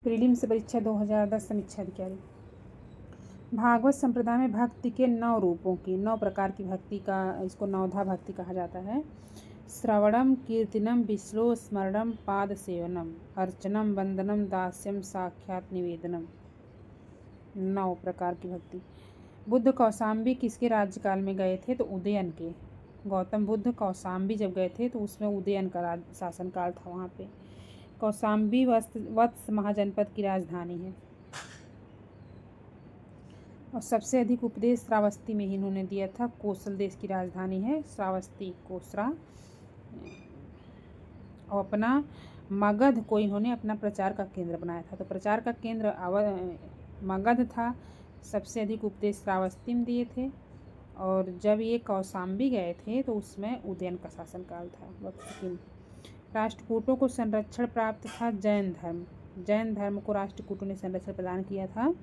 Prelims परीक्षा 2010 समीक्षा अधिकारी। भागवत संप्रदाय में भक्ति के 9 रूपों की 9 प्रकार की भक्ति का इसको नवधा भक्ति कहा जाता है। श्रवणम कीर्तनम विष्णु स्मरणम पाद सेवनम अर्चनम वंदनम दास्यम साक्षात निवेदनम। 9 प्रकार की भक्ति। बुद्ध कौशाम्बी किसके राज्यकाल में गए थे? तो उदयन के। गौतम बुद्ध कौशाम्बी जब गए थे तो उसमें उदयन का शासनकाल था। वहाँ पे कौशाम्बी वत्स महाजनपद की राजधानी है और सबसे अधिक उपदेश श्रावस्ती में ही इन्होंने दिया था। कोसल देश की राजधानी है श्रावस्ती, कोसरा। और अपना मगध को इन्होंने अपना प्रचार का केंद्र बनाया था। तो प्रचार का केंद्र मगध था। सबसे अधिक उपदेश श्रावस्ती में दिए थे। और जब ये कौशाम्बी गए थे तो उसमें उदयन का शासनकाल था। राष्ट्रकूटों को संरक्षण प्राप्त था जैन धर्म। जैन धर्म को राष्ट्रकूटों ने संरक्षण प्रदान किया था।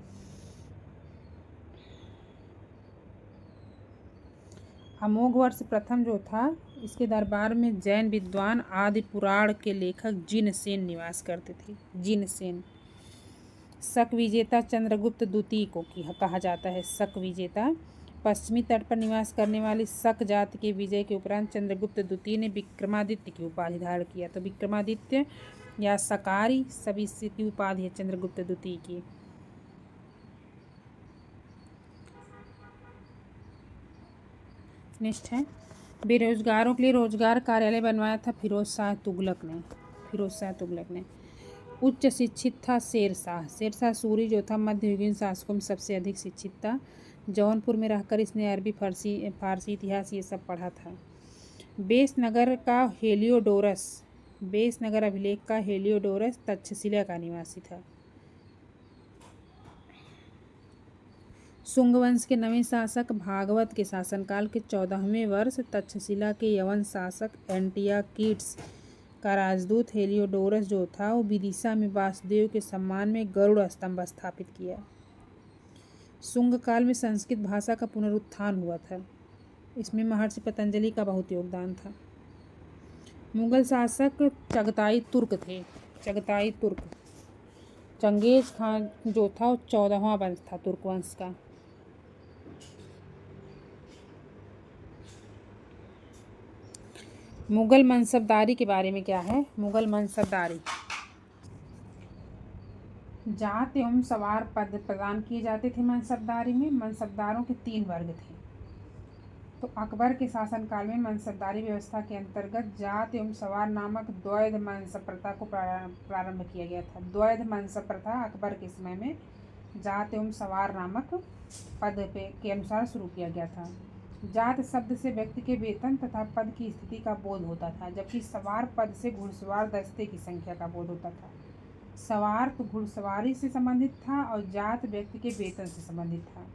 अमोघ वर्ष प्रथम जो था, इसके दरबार में जैन विद्वान आदि पुराण के लेखक जिनसेन निवास करते थे। जिनसेन। शक विजेता चंद्रगुप्त द्वितीय को कहा जाता है। शक विजेता। पश्चिमी तट पर निवास करने वाली शक जाति के विजय के उपरांत चंद्रगुप्त द्वितीय ने विक्रमादित्य की उपाधि धारण किया। तो विक्रमादित्य या शकारी सभी की उपाधि है चंद्रगुप्त द्वितीय की। नेक्स्ट है, बेरोजगारों के लिए रोजगार कार्यालय बनवाया था फिरोज शाह तुगलक ने। उच्च शिक्षित था शेरशाह सूरी जो था मध्ययुगीन शासकों में सबसे अधिक शिक्षित था। जौनपुर में रहकर इसने अरबी फारसी इतिहास ये सब पढ़ा था। बेसनगर अभिलेख का हेलियोडोरस तक्षशिला का निवासी था। शुंग वंश के 9वें शासक भागवत के शासनकाल के 14वें वर्ष तक्षशिला के यवन शासक एंटियाकीड्स का राजदूत हेलियोडोरस जो था वो विदिशा में वासुदेव के सम्मान में गरुड़ स्तंभ स्थापित किया। शुंग काल में संस्कृत भाषा का पुनरुत्थान हुआ था। इसमें महर्षि पतंजलि का बहुत योगदान था। मुगल शासक चगताई तुर्क थे। चंगेज खान जो था वो 14वां वंश था तुर्क वंश का। मुगल मनसबदारी के बारे में क्या है? मुगल मनसबदारी, जात एवं सवार पद प्रदान किए जाते थे मनसबदारी में। मनसबदारों के 3 वर्ग थे। तो अकबर के शासनकाल में मनसबदारी व्यवस्था के अंतर्गत जात एवं सवार नामक द्वैध मनसब प्रथा को प्रारंभ किया गया था। द्वैध मनसब प्रथा अकबर के समय में जात एवं सवार नामक पद के अनुसार शुरू किया गया था। जात शब्द से व्यक्ति के वेतन तथा पद की स्थिति का बोध होता था, जबकि सवार पद से घुड़सवार दस्ते की संख्या का बोध होता था। सवार तो घुड़सवारी से संबंधित था और जात व्यक्ति के वेतन से संबंधित था।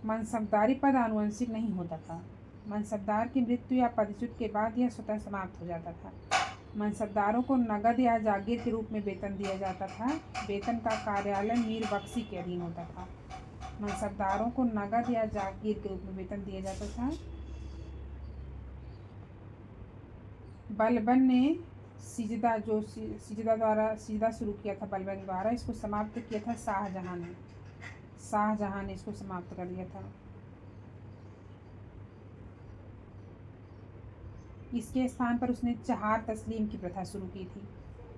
मनसबदारी पद आनुवंशिक नहीं होता था। मनसबदार की मृत्यु या पदच्युत के बाद यह स्वतः समाप्त हो जाता था। मनसबदारों को नगद या जागीर के रूप में वेतन दिया जाता था। वेतन का कार्यालय मीर बख्शी के अधीन होता था। मनसबदारों को नगद या जागीर के रूप में वेतन दिया जाता था। बलबन ने सिजदा शुरू किया था बलबन द्वारा, इसको समाप्त किया था शाहजहां ने इसको समाप्त कर दिया था। इसके स्थान पर उसने चहार तस्लीम की प्रथा शुरू की थी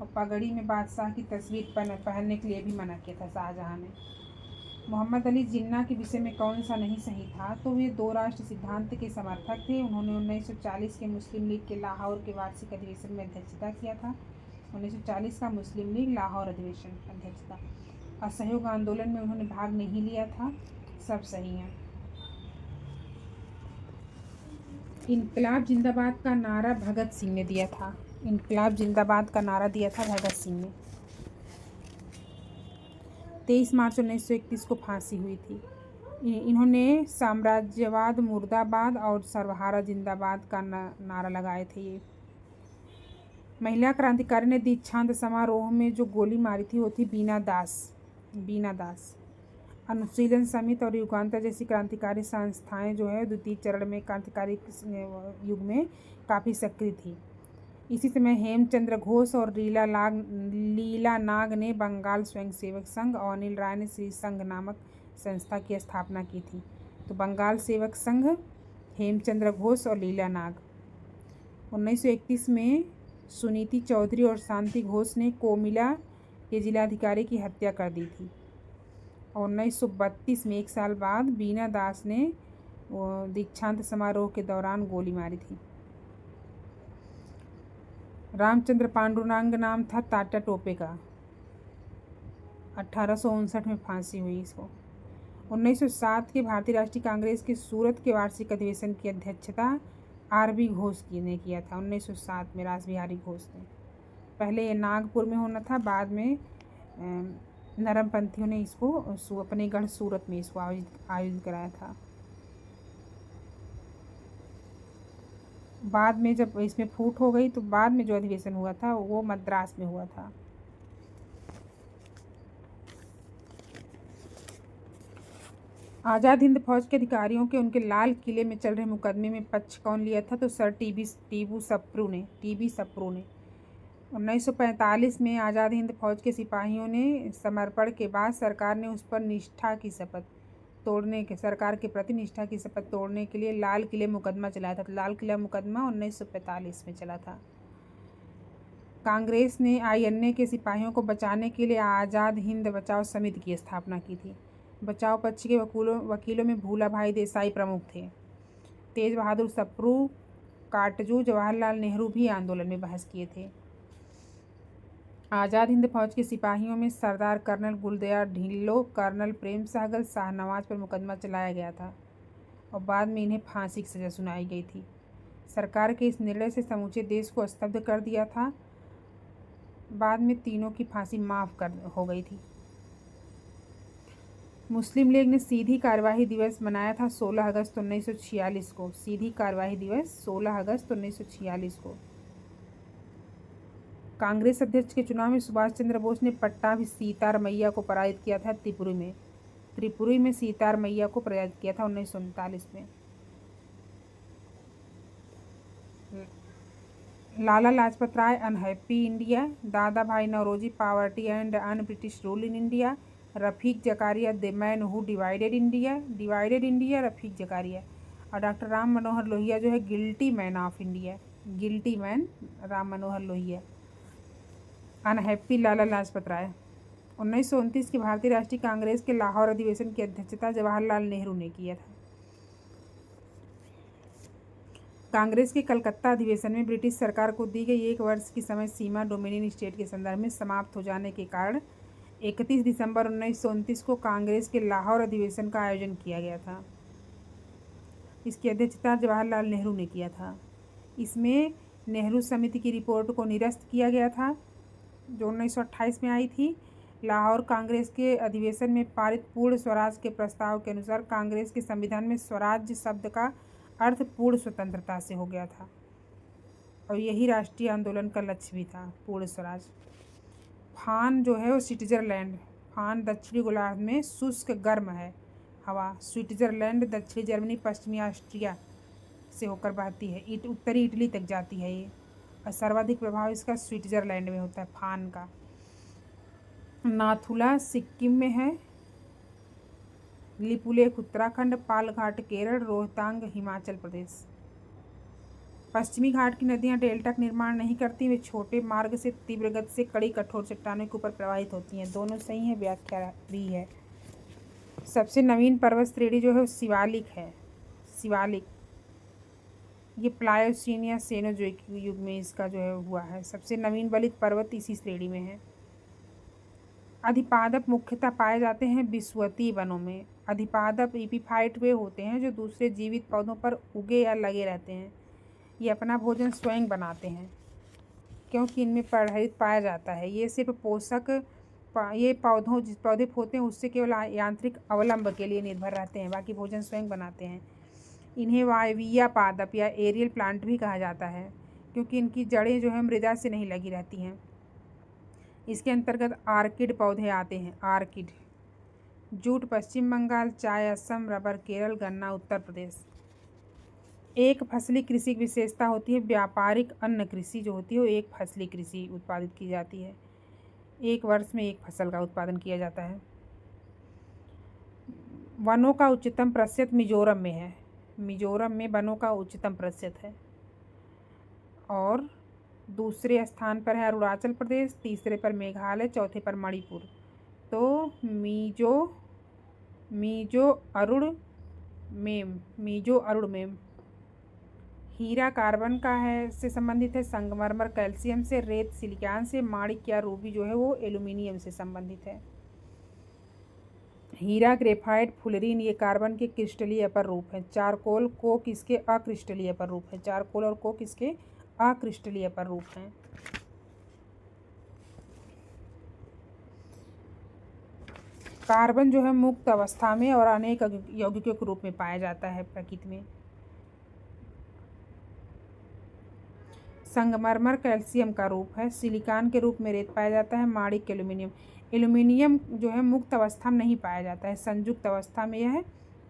और पगड़ी में बादशाह की तस्वीर पहनने के लिए भी मना किया था शाहजहां ने। मोहम्मद अली जिन्ना के विषय में कौन सा नहीं सही था? तो वे 2 राष्ट्र सिद्धांत के समर्थक थे। उन्होंने 1940 के मुस्लिम लीग के लाहौर के वार्षिक अधिवेशन में अध्यक्षता किया था। 1940 का मुस्लिम लीग लाहौर अधिवेशन अध्यक्षता। असहयोग आंदोलन में उन्होंने भाग नहीं लिया था। सब सही है। इनकलाब जिंदाबाद का नारा भगत सिंह ने दिया था। इनकलाब जिंदाबाद का नारा दिया था भगत सिंह ने। 23 मार्च 1931 को फांसी हुई थी। इन्होंने साम्राज्यवाद मुर्दाबाद और सर्वहारा जिंदाबाद का नारा लगाए थे। ये महिला क्रांतिकारी ने दीक्षांत समारोह में जो गोली मारी थी वो थी बीना दास। अनुशीलन समिति और युगांतर जैसी क्रांतिकारी संस्थाएं जो है द्वितीय चरण में क्रांतिकारी युग में काफ़ी सक्रिय थी। इसी समय हेमचंद्र घोष और लीला नाग ने बंगाल स्वयंसेवक संघ और अनिल राय ने श्री संघ नामक संस्था की स्थापना की थी। तो बंगाल सेवक संघ, हेमचंद्र घोष और लीला नाग। 1931 में सुनीति चौधरी और शांति घोष ने कोमिला के जिलाधिकारी की हत्या कर दी थी। और 1932 में 1 साल बाद बीना दास ने दीक्षांत समारोह के दौरान गोली मारी थी। रामचंद्र पांडुरंग नाम था टाटा टोपे का। 1859 में फांसी हुई इसको। 1907 के भारतीय राष्ट्रीय कांग्रेस के सूरत के वार्षिक अधिवेशन की अध्यक्षता आर.बी. घोष ने किया था। 1907 में रास बिहारी घोष ने। पहले ये नागपुर में होना था, बाद में नरमपंथियों ने इसको अपने गढ़ सूरत में इसको आयोजित कराया था। बाद में जब इसमें फूट हो गई तो बाद में जो अधिवेशन हुआ था वो मद्रास में हुआ था। आज़ाद हिंद फौज के अधिकारियों के उनके लाल किले में चल रहे मुकदमे में पक्ष कौन लिया था? तो सर टीबी सप्रू ने। 1945 में आज़ाद हिंद फौज के सिपाहियों ने समर्पण के बाद सरकार ने उस पर सरकार के प्रति निष्ठा की शपथ तोड़ने के लिए लाल किले मुकदमा चलाया था। लाल किला मुकदमा 1945 में चला था। कांग्रेस ने INA के सिपाहियों को बचाने के लिए आज़ाद हिंद बचाओ समिति की स्थापना की थी। बचाव पक्ष के वकीलों में भूला भाई देसाई प्रमुख थे। तेज बहादुर सप्रू, काटजू, जवाहरलाल नेहरू भी आंदोलन में बहस किए थे। आज़ाद हिंद फौज के सिपाहियों में सरदार कर्नल गुलदयार ढिल्लो, कर्नल प्रेम सहगल, शाहनवाज पर मुकदमा चलाया गया था और बाद में इन्हें फांसी की सज़ा सुनाई गई थी। सरकार के इस निर्णय से समूचे देश को स्तब्ध कर दिया था। बाद में तीनों की फांसी माफ़ हो गई थी। मुस्लिम लीग ने सीधी कार्यवाही दिवस मनाया था 16 अगस्त 1946 को। सीधी कार्यवाही दिवस 16 अगस्त 1946 को। कांग्रेस अध्यक्ष के चुनाव में सुभाष चंद्र बोस ने पट्टाभी सीतारमैया को पराजित किया था। त्रिपुरी में सीतारमैया को पराजित किया था 1939 में। Lala Lajpat Rai unhappy India, Dada Bhai Naoroji poverty and un British rule in India, Rafiq Zakaria the man who divided India Rafiq Zakaria, और डॉक्टर राम मनोहर लोहिया जो है guilty man of India, guilty man Ram Manohar Lohia. Unhappy Lala Lajpat Rai. 1929 के भारतीय राष्ट्रीय कांग्रेस के लाहौर अधिवेशन की अध्यक्षता जवाहरलाल नेहरू ने किया था। कांग्रेस के कलकत्ता अधिवेशन में ब्रिटिश सरकार को दी गई 1 वर्ष की समय सीमा डोमिनियन स्टेट के संदर्भ में समाप्त हो जाने के कारण 31 दिसंबर 1929 को कांग्रेस के लाहौर अधिवेशन का आयोजन किया गया था। इसकी अध्यक्षता जवाहरलाल नेहरू ने किया था। इसमें नेहरू समिति की रिपोर्ट को निरस्त किया गया था जो 1928 में आई थी। लाहौर कांग्रेस के अधिवेशन में पारित पूर्ण स्वराज के प्रस्ताव के अनुसार कांग्रेस के संविधान में स्वराज्य शब्द का अर्थ पूर्ण स्वतंत्रता से हो गया था और यही राष्ट्रीय आंदोलन का लक्ष्य भी था, पूर्ण स्वराज। फान जो है वो स्विट्जरलैंड, फान दक्षिणी गोलार्ध में शुष्क गर्म है हवा। स्विट्जरलैंड दक्षिणी जर्मनी पश्चिमी ऑस्ट्रिया से होकर बहती है, उत्तरी इटली तक जाती है ये, और सर्वाधिक प्रभाव इसका स्विट्जरलैंड में होता है फान का। नाथुला सिक्किम में है, लिपुलेख उत्तराखंड, पालघाट केरल, रोहतांग हिमाचल प्रदेश। पश्चिमी घाट की नदियां डेल्टा का निर्माण नहीं करती, वे छोटे मार्ग से तीव्र गति से कड़ी कठोर चट्टानों के ऊपर प्रवाहित होती हैं। दोनों सही है, व्याख्या भी है। सबसे नवीन पर्वत श्रेणी जो है वो शिवालिक है। शिवालिक ये प्लायोसीन या सेनोजोइक युग में इसका जो है हुआ है। सबसे नवीन बलित पर्वत इसी श्रेणी में है। अधिपादप मुख्यतः पाए जाते हैं विषुवतीय वनों में। अधिपादप एपीफाइट वे होते हैं जो दूसरे जीवित पौधों पर उगे या लगे रहते हैं। ये अपना भोजन स्वयं बनाते हैं क्योंकि इनमें परहित पाया जाता है। ये सिर्फ पोषक ये पौधे होते हैं उससे केवल यांत्रिक अवलंब के लिए निर्भर रहते हैं, बाकी भोजन स्वयं बनाते हैं। इन्हें वायवीय पादप या एरियल प्लांट भी कहा जाता है क्योंकि इनकी जड़ें जो है मृदा से नहीं लगी रहती हैं। इसके अंतर्गत आर्किड पौधे आते हैं। आर्किड। जूट पश्चिम बंगाल, चाय असम, रबर केरल, गन्ना उत्तर प्रदेश। एक फसली कृषि की विशेषता होती है व्यापारिक अन्न कृषि जो होती है वो एक फसली कृषि उत्पादित की जाती है, एक वर्ष में एक फसल का उत्पादन किया जाता है। वनों का उच्चतम प्रतिशत मिजोरम में है, मिजोरम में वनों का उच्चतम प्रतिशत है। और दूसरे स्थान पर है अरुणाचल प्रदेश, तीसरे पर मेघालय, चौथे पर मणिपुर। तो मीजो अरुण में हीरा कार्बन का है से संबंधित है, संगमरमर कैल्शियम से, रेत सिलिकॉन से, माणिक या रूबी जो है वो एल्यूमिनियम से संबंधित है। हीरा, ग्रेफाइट, फुलरीन ये कार्बन के क्रिस्टलीय अपर रूप हैं। चारकोल, कोक इसके अक्रिस्टलीय अपर रूप हैं। चारकोल और कोक इसके अक्रिस्टलीय अपर रूप हैं। कार्बन जो है मुक्त अवस्था में और अनेक यौगिकों के रूप में पाया जाता है प्रकृति में। संगमरमर कैल्शियम का रूप है, सिलिकॉन के रूप में रेत पाया जाता है, माणिक एल्यूमिनियम। एल्यूमिनियम जो है मुक्त अवस्था में नहीं पाया जाता है, संयुक्त अवस्था में यह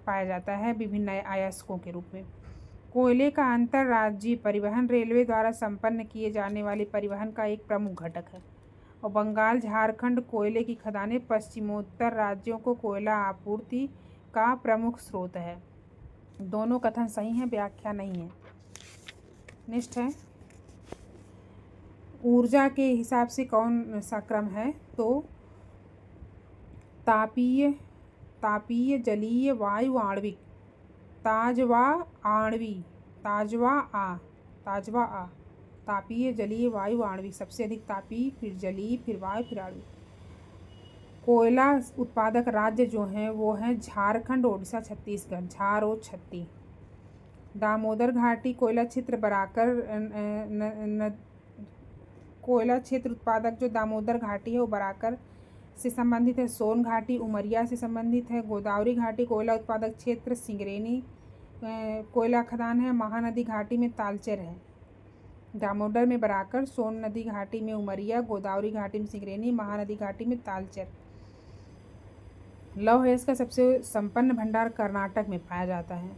पाया जाता है विभिन्न अयस्कों के रूप में। कोयले का अंतर्राज्यीय परिवहन रेलवे द्वारा संपन्न किए जाने वाले परिवहन का एक प्रमुख घटक है। और बंगाल, झारखंड कोयले की खदानें पश्चिमोत्तर राज्यों को कोयला आपूर्ति का प्रमुख स्रोत है। दोनों कथन सही हैं, व्याख्या नहीं है। नेक्स्ट है ऊर्जा के हिसाब से कौन सा क्रम है? तो तापीय, जलीय, वायु, आणविक। ताजवा आ तापीय, जलीय, वायु, आणविक। सबसे अधिक तापीय, फिर जलीय, फिर वायु, फिर आणविक। कोयला उत्पादक राज्य जो हैं वो हैं झारखंड, ओडिशा, छत्तीसगढ़। झार और छत्ती। दामोदर घाटी कोयला क्षेत्र बराकर कोयला क्षेत्र उत्पादक जो दामोदर घाटी है वो बराकर से संबंधित है। सोन घाटी उमरिया से संबंधित है। गोदावरी घाटी कोयला उत्पादक क्षेत्र सिंगरेनी कोयला खदान है। महानदी घाटी में तालचेर है। दामोदर में बराकर, सोन नदी घाटी में उमरिया, गोदावरी घाटी में सिंगरेनी, महानदी घाटी में तालचेर। लौह अयस्क का सबसे संपन्न भंडार कर्नाटक में पाया जाता है।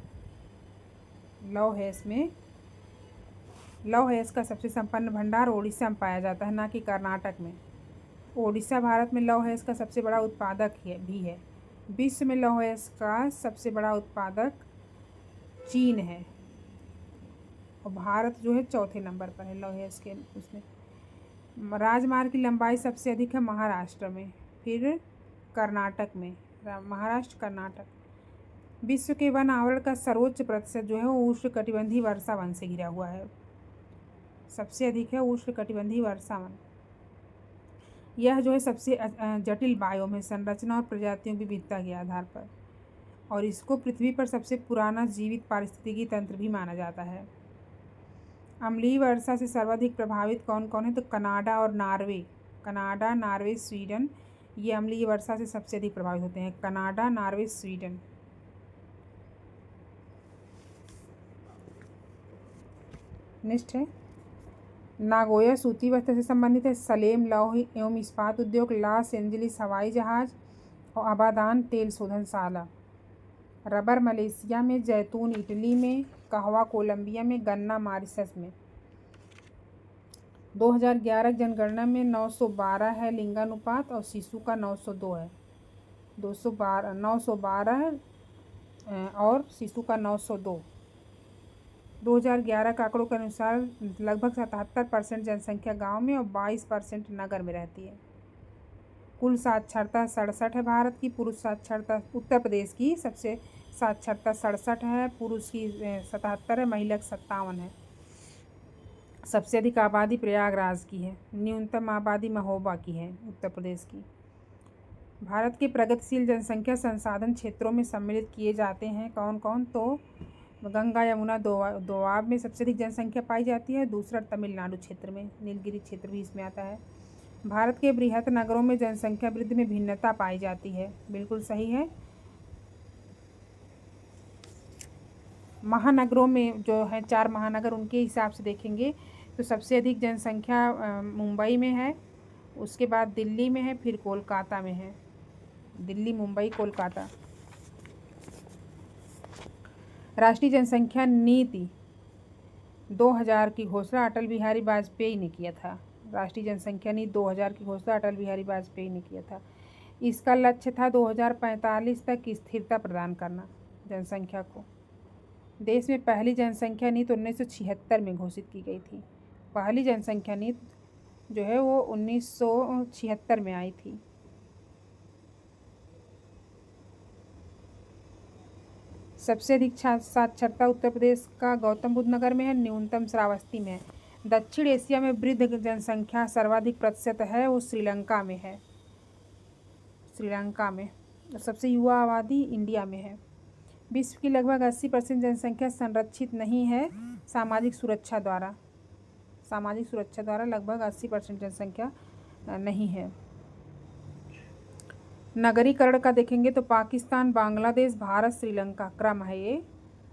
लौह अयस्क का सबसे संपन्न भंडार ओडिशा में पाया जाता है, ना कि कर्नाटक में। ओडिशा भारत में लौह अयस्क का सबसे बड़ा उत्पादक भी है। विश्व में लौह अयस्क का सबसे बड़ा उत्पादक चीन है और भारत जो है चौथे नंबर पर है लौह अयस्क के उसमें। राजमार्ग की लंबाई सबसे अधिक है महाराष्ट्र में, फिर कर्नाटक में। महाराष्ट्र, कर्नाटक। विश्व के वन आवरण का सर्वोच्च प्रतिशत जो है वो उष्णकटिबंधीय वर्षा वन से घिरा हुआ है। सबसे अधिक है उष्णकटिबंधीय वर्षा वन। यह जो है सबसे जटिल बायोम है संरचना और प्रजातियों की विविधता के आधार पर, और इसको पृथ्वी पर सबसे पुराना जीवित पारिस्थितिकी तंत्र भी माना जाता है। अम्लीय वर्षा से सर्वाधिक प्रभावित कौन कौन है? तो कनाडा और नार्वे। कनाडा, नार्वे, स्वीडन ये अम्लीय वर्षा से सबसे अधिक प्रभावित होते हैं। Canada, Norway, Sweden. नेक्स्ट है नागोया सूती वस्त्र से संबंधित है। सलेम लौह एवं इस्पात उद्योग, लॉस एंजलिस हवाई जहाज और अबादान तेल शोधनशाला। रबर मलेशिया में, जैतून इटली में, कहवा कोलंबिया में, गन्ना मॉरिशस में। 2011 जनगणना में 912 है लिंगानुपात और शिशु का 902 है। 912 और शिशु का 902। 2011 के आंकड़ों के अनुसार लगभग 77% जनसंख्या गांव में और 22% नगर में रहती है। कुल साक्षरता 67 है भारत की। पुरुष साक्षरता उत्तर प्रदेश की सबसे साक्षरता 67 है, पुरुष की 77 है, महिला की 57 है। सबसे अधिक आबादी प्रयागराज की है। न्यूनतम आबादी महोबा की है, उत्तर प्रदेश की। भारत के प्रगतिशील जनसंख्या संसाधन क्षेत्रों में सम्मिलित किए जाते हैं कौन कौन? तो गंगा यमुना दोआब में सबसे अधिक जनसंख्या पाई जाती है। दूसरा तमिलनाडु क्षेत्र में, नीलगिरी क्षेत्र भी इसमें आता है। भारत के बृहत नगरों में जनसंख्या वृद्धि में भिन्नता पाई जाती है, बिल्कुल सही है। महानगरों में जो है 4 महानगर, उनके हिसाब से देखेंगे तो सबसे अधिक जनसंख्या मुंबई में है, उसके बाद दिल्ली में है, फिर कोलकाता में है। दिल्ली, मुंबई, कोलकाता। राष्ट्रीय जनसंख्या नीति 2000 की घोषणा अटल बिहारी वाजपेयी ने किया था। राष्ट्रीय जनसंख्या नीति 2000 की घोषणा अटल बिहारी वाजपेयी ने किया था। इसका लक्ष्य था 2045 तक स्थिरता प्रदान करना जनसंख्या को। देश में पहली जनसंख्या नीति 1976 में घोषित की गई थी। पहली जनसंख्या नीति जो है वो 1976 में आई थी। सबसे अधिक साक्षरता उत्तर प्रदेश का गौतम बुद्ध नगर में है, न्यूनतम श्रावस्ती में है। दक्षिण एशिया में वृद्ध जनसंख्या सर्वाधिक प्रतिशत है वो श्रीलंका में है। श्रीलंका में सबसे युवा आबादी इंडिया में है। विश्व की लगभग 80% जनसंख्या संरक्षित नहीं है सामाजिक सुरक्षा द्वारा। सामाजिक सुरक्षा द्वारा लगभग 80% जनसंख्या नहीं है। नगरीकरण का देखेंगे तो पाकिस्तान, बांग्लादेश, भारत, श्रीलंका क्रम है ये।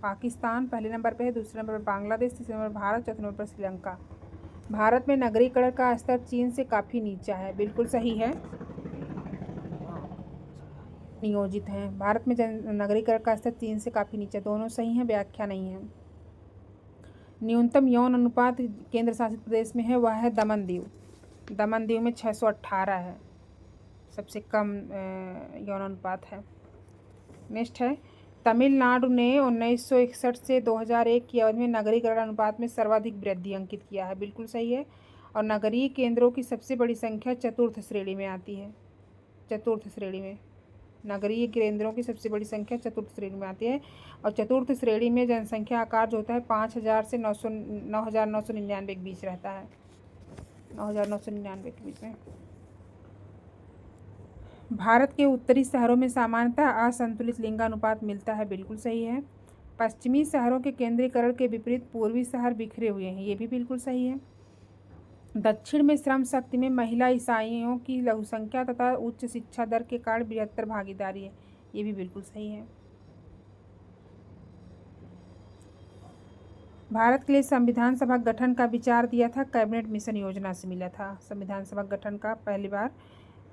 पाकिस्तान पहले नंबर पे है, दूसरे नंबर पर बांग्लादेश, तीसरे नंबर भारत, चौथे नंबर पर श्रीलंका। भारत में नगरीकरण का स्तर चीन से काफ़ी नीचा है, बिल्कुल सही है, नियोजित हैं। भारत में नगरीकरण का स्तर चीन से काफ़ी नीचा, दोनों सही हैं, व्याख्या नहीं है। न्यूनतम यौन अनुपात केंद्र शासित प्रदेश में है, वह है दमन दीव। दमन दीव में 618 है, सबसे कम यौन अनुपात है। नेक्स्ट है तमिलनाडु ने 1961 से 2001 की अवधि में नगरीकरण अनुपात में सर्वाधिक वृद्धि अंकित किया है, बिल्कुल सही है। और नगरीय केंद्रों की सबसे बड़ी संख्या चतुर्थ श्रेणी में आती है। चतुर्थ श्रेणी में नगरीय केंद्रों की सबसे बड़ी संख्या चतुर्थ श्रेणी में आती है। और चतुर्थ श्रेणी में जनसंख्या आकार जो होता है 5000 से 9,999 के बीच रहता है, 9,999 के बीच में। भारत के उत्तरी शहरों में सामान्यतः असंतुलित लिंगानुपात मिलता है, बिल्कुल सही है। पश्चिमी शहरों के केंद्रीकरण के विपरीत पूर्वी शहर बिखरे हुए हैं, ये भी बिल्कुल सही है। दक्षिण में श्रम शक्ति में महिला ईसाइयों की लघुसंख्या तथा उच्च शिक्षा दर के कारण बृहत्तर भागीदारी है, ये भी बिल्कुल सही है। भारत के लिए संविधान सभा गठन का विचार दिया था कैबिनेट मिशन योजना से मिला था। संविधान सभा गठन का पहली बार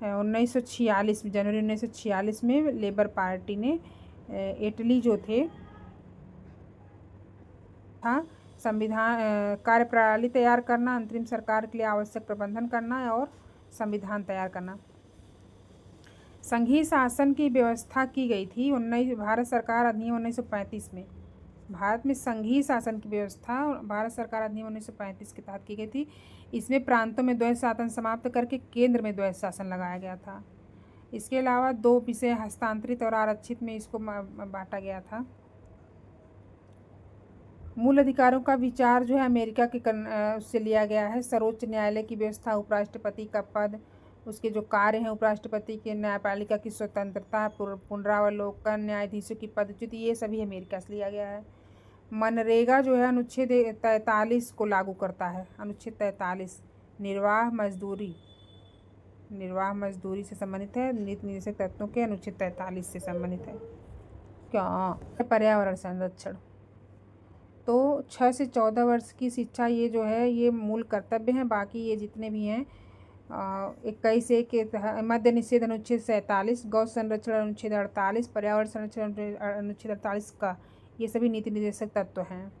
1946 जनवरी 1946 में लेबर पार्टी ने इटली जो थे था संविधान कार्यप्रणाली तैयार करना, अंतरिम सरकार के लिए आवश्यक प्रबंधन करना और संविधान तैयार करना। संघीय शासन की व्यवस्था की गई थी भारत सरकार अधिनियम 1935 में। भारत में संघीय शासन की व्यवस्था भारत सरकार अधिनियम 1935 के तहत की गई थी। इसमें प्रांतों में द्वैध शासन समाप्त करके केंद्र में द्वैध शासन लगाया गया था। इसके अलावा 2 विषय हस्तांतरित और आरक्षित में इसको बांटा गया था। मूल अधिकारों का विचार जो है अमेरिका के उससे लिया गया है। सर्वोच्च न्यायालय की व्यवस्था, उपराष्ट्रपति का पद, उसके जो कार्य हैं, उपराष्ट्रपति के, न्यायपालिका की स्वतंत्रता, पुनरावलोकन, न्यायाधीशों की पदच्युति, ये सभी अमेरिका से लिया गया है। मनरेगा जो है अनुच्छेद 43 को लागू करता है। अनुच्छेद 43 निर्वाह मजदूरी से संबंधित है। नीति निर्देशक तत्वों के अनुच्छेद 43 से संबंधित है। क्या पर्यावरण संरक्षण, तो 6 से 14 वर्ष की शिक्षा ये जो है ये मूल कर्तव्य हैं। बाकी ये जितने भी हैं 21 के मद्य निषेध अनुच्छेद 47, गौ संरक्षण अनुच्छेद 48, पर्यावरण संरक्षण अनुच्छेद 48 का, ये सभी नीति निर्देशक तत्व हैं।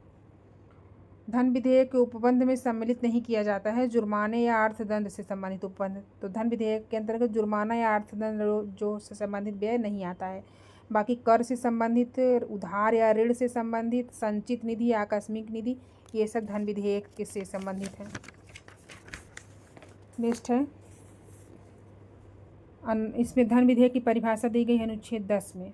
धन विधेयक के उपबंध में सम्मिलित नहीं किया जाता है जुर्माने या अर्थदंड से संबंधित उपबंध। तो धन विधेयक के अंतर्गत जुर्माना या अर्थदंड जो से संबंधित व्यय नहीं आता है। बाकी कर से संबंधित, उधार या ऋण से संबंधित, संचित निधि, आकस्मिक निधि, ये सब धन विधेयक से संबंधित हैं। नेक्स्ट है इसमें धन विधेयक की परिभाषा दी गई है अनुच्छेद 10 में।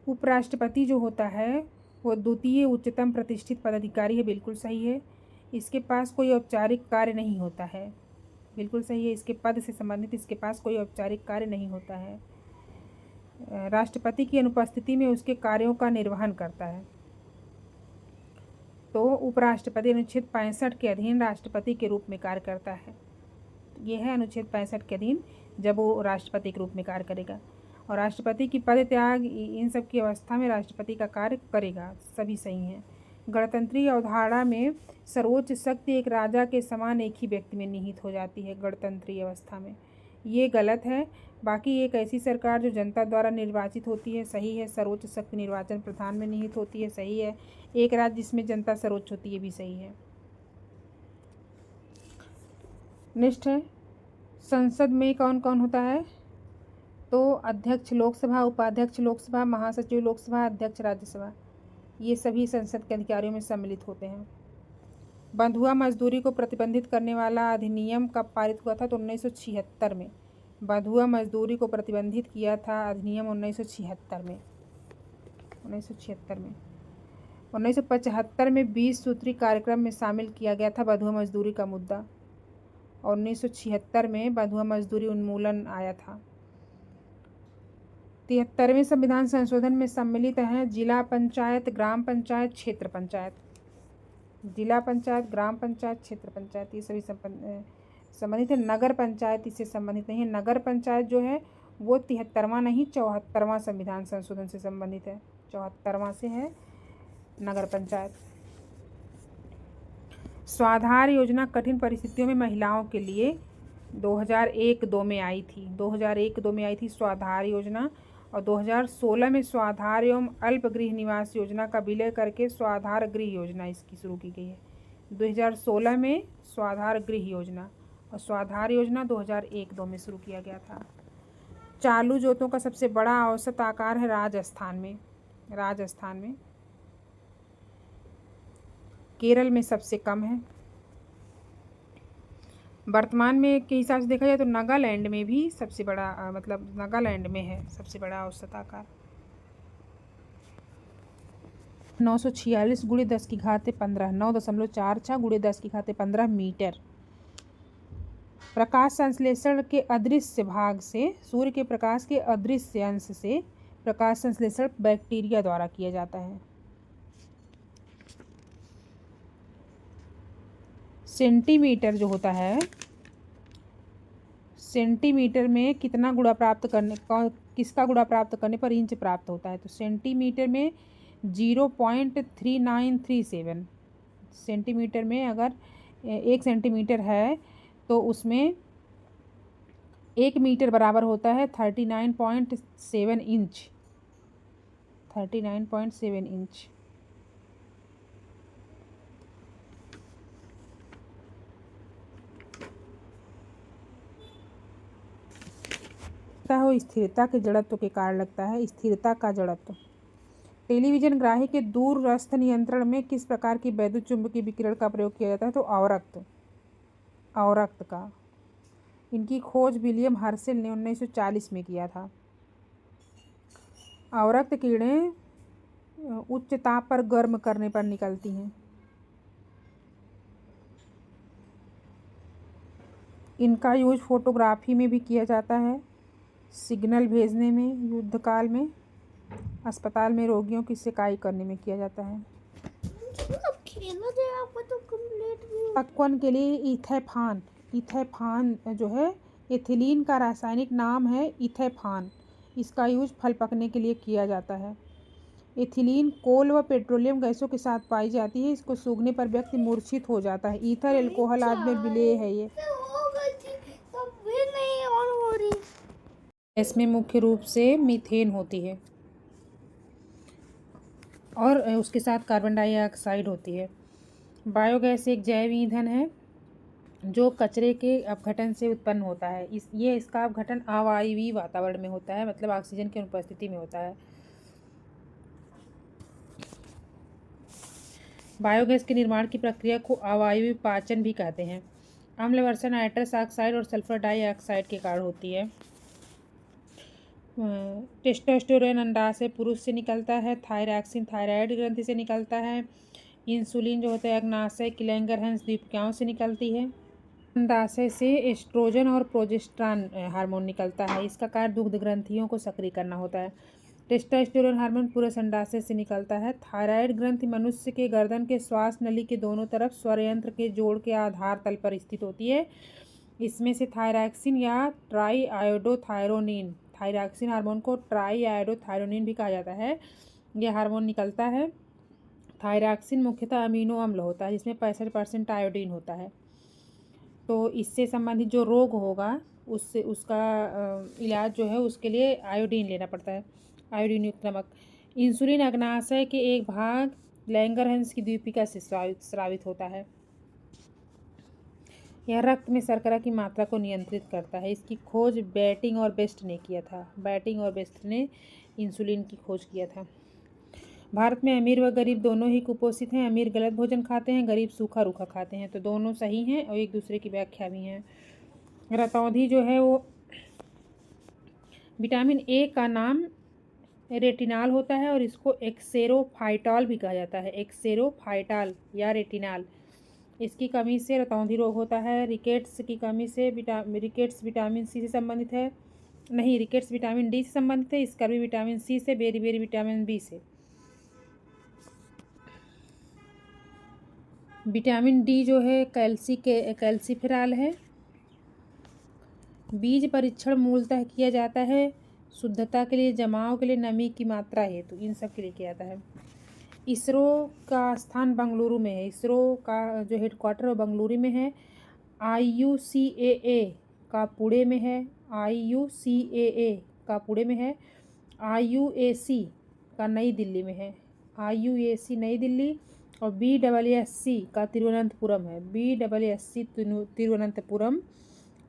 उपराष्ट्रपति जो होता है वो द्वितीय उच्चतम प्रतिष्ठित पदाधिकारी है, बिल्कुल सही है। इसके पास कोई औपचारिक कार्य नहीं होता है, बिल्कुल सही है। इसके पद से संबंधित इसके पास कोई औपचारिक कार्य नहीं होता है। राष्ट्रपति की अनुपस्थिति में उसके कार्यों का निर्वहन करता है। तो उपराष्ट्रपति अनुच्छेद 65 के अधीन राष्ट्रपति के रूप में कार्य करता है। यह है अनुच्छेद 65 के अधीन जब वो राष्ट्रपति के रूप में कार्य करेगा। और राष्ट्रपति की पद त्याग, इन सब की अवस्था में राष्ट्रपति का कार्य करेगा, सभी सही हैं। गणतंत्रीय अवधारणा में सर्वोच्च शक्ति एक राजा के समान एक ही व्यक्ति में निहित हो जाती है गणतंत्रीय अवस्था में। ये गलत है। बाकी एक ऐसी सरकार जो जनता द्वारा निर्वाचित होती है, सही है। सर्वोच्च शक्ति निर्वाचन प्रधान में निहित होती है, सही है। एक राज्य जिसमें जनता सर्वोच्च होती है, भी सही है। नेक्स्ट है, संसद में कौन कौन होता है? तो अध्यक्ष लोकसभा, उपाध्यक्ष लोकसभा, महासचिव लोकसभा, अध्यक्ष राज्यसभा, ये सभी संसद के अधिकारियों में सम्मिलित होते हैं। बंधुआ मजदूरी को प्रतिबंधित करने वाला अधिनियम कब पारित हुआ था? तो 1976 में। बंधुआ मजदूरी को प्रतिबंधित किया था अधिनियम 1976 में। 1975 में 20 सूत्री कार्यक्रम में शामिल किया गया था बंधुआ मजदूरी का मुद्दा, और 1976 में बंधुआ मजदूरी उन्मूलन आया था। 73वें संविधान संशोधन में सम्मिलित हैं जिला पंचायत, ग्राम पंचायत, क्षेत्र पंचायत। जिला पंचायत, ग्राम पंचायत, क्षेत्र पंचायत, ये सभी संबंधित है। नगर पंचायत इससे संबंधित नहीं है। नगर पंचायत जो है वो 73वां नहीं 74वां संविधान संशोधन से संबंधित है। 74वां से है नगर पंचायत। स्वाधार योजना कठिन परिस्थितियों में महिलाओं के लिए 2001-2 में आई थी। 2001-2 में आई थी स्वाधार योजना, और 2016 में स्वाधार एवं अल्प गृह निवास योजना का विलय करके स्वाधार गृह योजना इसकी शुरू की गई है। 2016 में स्वाधार गृह योजना, और स्वाधार योजना 2001-2 में शुरू किया गया था। चालू जोतों का सबसे बड़ा औसत आकार है राजस्थान में। केरल में सबसे कम है। वर्तमान में के हिसाब से देखा जाए तो नागालैंड में भी सबसे बड़ा नागालैंड में है सबसे बड़ा औसत आकार। 946 × 10⁻15 9.46 × 10⁻15 मीटर। प्रकाश संश्लेषण के अदृश्य भाग से, सूर्य के प्रकाश के अदृश्य अंश से प्रकाश संश्लेषण बैक्टीरिया द्वारा किया जाता है। सेंटीमीटर जो होता है, सेंटीमीटर में कितना गुणा प्राप्त करने, किसका गुणा प्राप्त करने पर इंच प्राप्त होता है? तो सेंटीमीटर में 0.3937। सेंटीमीटर में अगर 1 सेंटीमीटर है तो उसमें 1 मीटर बराबर होता है 39.7 इंच। 39.7 इंच। हो स्थिरता के जड़त्व के कारण लगता है। स्थिरता का जड़त्व। टेलीविजन ग्राही के दूरस्थ नियंत्रण में किस प्रकार की वैद्युत चुंबकीय विकिरण का प्रयोग किया जाता है? तो अवरक्त का। इनकी खोज विलियम हर्शेल ने 1940 में किया था। अवरक्त किरणें उच्च ताप पर गर्म करने पर निकलती हैं। इनका यूज फोटोग्राफी में भी किया जाता है, सिग्नल भेजने में, युद्ध काल में, अस्पताल में रोगियों की सिकाई करने में किया जाता है। पक्वन के लिए इथेफान जो है, एथिलीन का रासायनिक नाम है इथेफान। इसका यूज फल पकने के लिए किया जाता है। एथिलीन कोल व पेट्रोलियम गैसों के साथ पाई जाती है। इसको सूंघने पर व्यक्ति मूर्छित हो जाता है। ईथर एल्कोहल आदि में विलेय है ये। इसमें मुख्य रूप से मीथेन होती है और उसके साथ कार्बन डाइऑक्साइड होती है। बायोगैस एक जैव ईंधन है जो कचरे के अपघटन से उत्पन्न होता है। इसका अपघटन अवायवीय वातावरण में होता है, मतलब ऑक्सीजन की अनुपस्थिति में होता है। बायोगैस के निर्माण की प्रक्रिया को अवायवीय पाचन भी कहते हैं। अम्ल वर्षा नाइट्रस ऑक्साइड और सल्फर डाइऑक्साइड के कारण होती है। टेस्टोस्टेरोन अंडाशय पुरुष से निकलता है। थायरॉक्सिन थायराइड ग्रंथि से निकलता है। इंसुलिन जो होता है अग्नाशय की लैंगरहंस द्वीपिकाओं से निकलती है। अंडाशय से एस्ट्रोजन और प्रोजेस्टेरॉन हार्मोन निकलता है। इसका कार्य दुग्ध ग्रंथियों को सक्रिय करना होता है। टेस्टोस्टेरोन हार्मोन पुरुष अंडाशय से निकलता है। थायराइड ग्रंथि मनुष्य के गर्दन के श्वास नली के दोनों तरफ स्वरयंत्र के जोड़ के आधार तल पर स्थित होती है। इसमें से थायरॉक्सिन या ट्राईआयोडोथायरोनिन, थायरॉक्सिन हार्मोन को ट्राईआयोडोथायरोनिन भी कहा जाता है, यह हार्मोन निकलता है। थायरॉक्सिन मुख्यतः अमीनो अम्ल होता है जिसमें 65% आयोडीन होता है। तो इससे संबंधित जो रोग होगा उससे उसका इलाज जो है उसके लिए आयोडीन लेना पड़ता है, आयोडीन युक्त नमक। इंसुलिन अग्नाशय के एक भाग लैंगरहंस की द्वीपिका से स्रावित होता है। यह रक्त में शर्करा की मात्रा को नियंत्रित करता है। इसकी खोज बैटिंग और बेस्ट ने किया था। बैटिंग और बेस्ट ने इंसुलिन की खोज किया था। भारत में अमीर व गरीब दोनों ही कुपोषित हैं। अमीर गलत भोजन खाते हैं, गरीब सूखा रूखा खाते हैं। तो दोनों सही हैं और एक दूसरे की व्याख्या भी हैं। रतौंधी जो है वो विटामिन ए का नाम रेटिनाल होता है और इसको एक्सेरोफाइटॉल भी कहा जाता है। एक्सेरोफाइटॉल या रेटिनाल, इसकी कमी से रतौंधी रोग होता है। रिकेट्स की कमी से रिकेट्स विटामिन सी से संबंधित है, नहीं, रिकेट्स विटामिन डी से संबंधित है। स्कर्वी विटामिन सी से, बेरी विटामिन बी से। विटामिन डी जो है कैल्सीफेराल है। बीज परीक्षण मूलतः किया जाता है शुद्धता के लिए, जमाव के लिए, नमी की मात्रा हेतु, इन सब के लिए किया जाता है। इसरो का स्थान बेंगलुरु में है। इसरो का जो हेडक्वार्टर है बेंगलुरु में है। IUCAA का पुणे में है। IUCAA का पुणे में है। IUAC का नई दिल्ली में है। IUAC नई दिल्ली और BSSC का तिरुवनंतपुरम है। BSSC Thiruvananthapuram,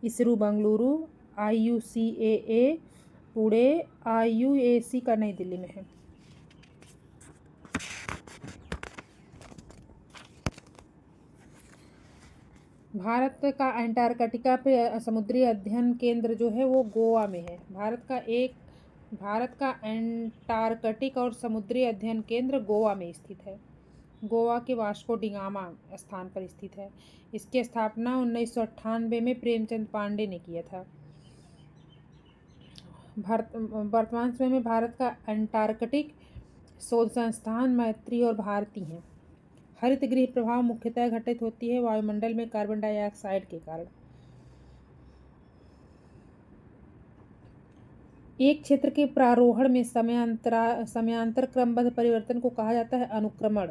ISRO Bengaluru, IUCAA Pune, IUAC का नई दिल्ली में है। भारत का अंटार्कटिका पे समुद्री अध्ययन केंद्र जो है वो गोवा में है। भारत का अंटार्कटिक और समुद्री अध्ययन केंद्र गोवा में स्थित है। गोवा के वास्को डिगामा स्थान पर स्थित है। इसकी स्थापना 1998 में प्रेमचंद पांडे ने किया था। वर्तमान समय में भारत का अंटार्कटिक शोध संस्थान मैत्री और भारती हैं। हरित गृह प्रभाव मुख्यतः घटित होती है वायुमंडल में कार्बन डाइऑक्साइड के कारण। एक क्षेत्र के प्रारोहण में समयांतर क्रमबद्ध परिवर्तन को कहा जाता है अनुक्रमण।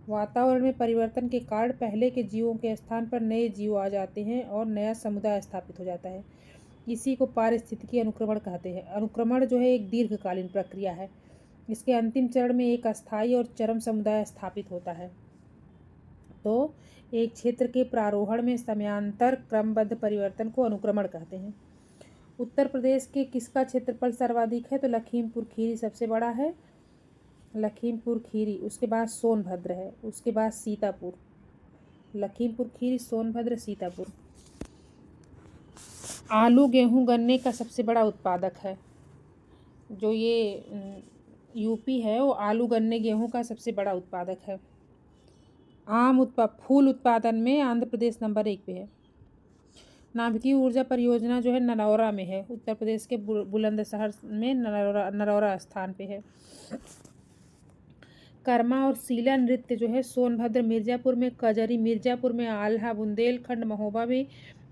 वातावरण में परिवर्तन के कारण पहले के जीवों के स्थान पर नए जीव आ जाते हैं और नया समुदाय स्थापित हो जाता है। इसी को पारिस्थितिकी अनुक्रमण कहते हैं। अनुक्रमण जो है एक दीर्घकालीन प्रक्रिया है। इसके अंतिम चरण में एक अस्थायी और चरम समुदाय स्थापित होता है। तो एक क्षेत्र के प्रारोहण में समयांतर क्रमबद्ध परिवर्तन को अनुक्रमण कहते हैं। उत्तर प्रदेश के किसका क्षेत्रफल सर्वाधिक है? तो लखीमपुर खीरी सबसे बड़ा है। लखीमपुर खीरी, उसके बाद सोनभद्र है, उसके बाद सीतापुर। लखीमपुर खीरी, सोनभद्र, सीतापुर। आलू, गेहूं, गन्ने का सबसे बड़ा उत्पादक है। जो ये यूपी है वो आलू, गन्ने, गेहूं का सबसे बड़ा उत्पादक है। फूल उत्पादन में आंध्र प्रदेश नंबर 1 पे है। नाभिकीय ऊर्जा परियोजना जो है नरौरा में है। उत्तर प्रदेश के बुलंदशहर में नरौरा स्थान पे है। कर्मा और सीला नृत्य जो है सोनभद्र, मिर्जापुर में कजरी, मिर्जापुर में आल्हा, बुंदेलखंड, महोबा में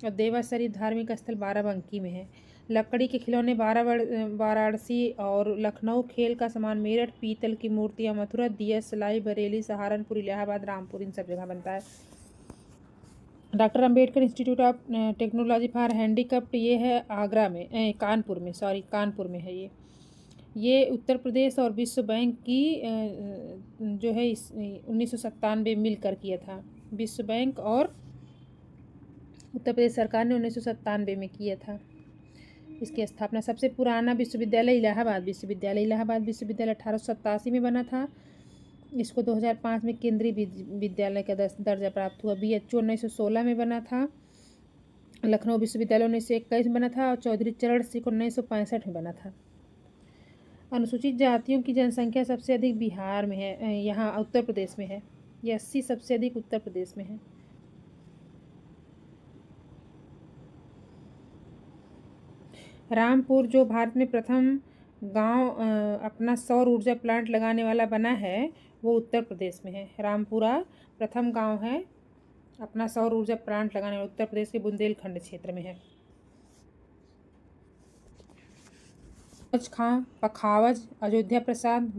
और देवासरी धार्मिक स्थल बाराबंकी में है। लकड़ी के खिलौने वाराणसी और लखनऊ, खेल का सामान मेरठ, पीतल की मूर्तियाँ मथुरा, दिया सिलाई बरेली, सहारनपुर, इलाहाबाद, रामपुर, इन सब जगह बनता है। Doctor Ambedkar institute of technology for handicapped ये है आगरा में, कानपुर में है ये उत्तर प्रदेश और विश्व बैंक की जो है 1997 मिलकर किया था। विश्व बैंक और उत्तर प्रदेश सरकार ने 1997 में किया था इसकी स्थापना। सबसे पुराना विश्वविद्यालय इलाहाबाद विश्वविद्यालय 1887 में बना था। इसको 2005 में केंद्रीय विद्यालय का दर्जा प्राप्त हुआ। BHU 1916 में बना था। लखनऊ विश्वविद्यालय 1921 में बना था और चौधरी चरण सिंह 1965 में बना था। अनुसूचित जातियों की जनसंख्या सबसे अधिक बिहार में है, यहाँ उत्तर प्रदेश में है। ये 80 सबसे अधिक उत्तर प्रदेश में है। रामपुर जो भारत में प्रथम गांव अपना सौर ऊर्जा प्लांट लगाने वाला बना है वो उत्तर प्रदेश में है। रामपुरा प्रथम गांव है अपना सौर ऊर्जा प्लांट लगाने वाला, उत्तर प्रदेश के बुंदेलखंड क्षेत्र में है। खां, पखावज, अयोध्या प्रसाद।